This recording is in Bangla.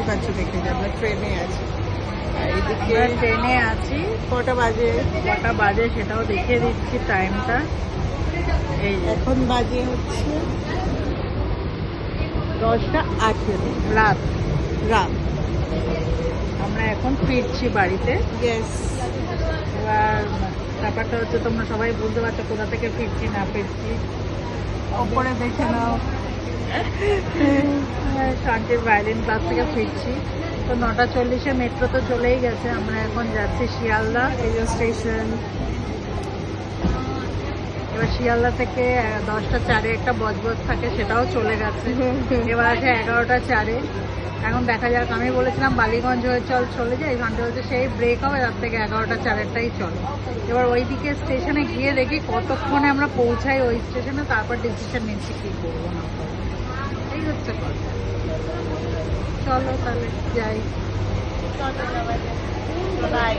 পাচ্ছ দেখে যে আমরা ট্রেনে আছি। আর এদিকে আমরা ট্রেনে আছি, কটা বাজে? কটা বাজে সেটাও দেখিয়ে দিচ্ছি টাইমটা। এই যে এখন বাজে হচ্ছে 10:18 রাত। রাত। আমরা এখন ফিরছি বাড়িতে। ইয়েস। এবার ব্যাপারটা হচ্ছে তোমরা সবাই বুঝতে পারছো কোথা থেকে ফিরছি না ফিরছি। ওপরে দেখে নাও। শান্তির ভায়োলিন ক্লাস থেকে ফিরছি। তো 9:40-এ মেট্রো তো চলেই গেছে। আমরা এখন যাচ্ছি শিয়ালদা। এই যে স্টেশন। এবার শিয়ালদা থেকে 10:04-এ একটা বজবজ থাকে, সেটাও চলে গেছে। এবার আছে 11:04-এ। এখন দেখা যাক, আমি বলেছিলাম বালিগঞ্জ হয়ে চলে যাই, শান্তি বলছে সেই ব্রেক হবে, তার থেকে 11:04-টাই চলো। এবার ওইদিকে স্টেশনে গিয়ে দেখি কতক্ষণে আমরা পৌঁছাই ওই স্টেশনে, তারপর ডিসিশন নিচ্ছি কি করবো না করবো। এই হচ্ছে কথা। চলো তাহলে যাই। বাই।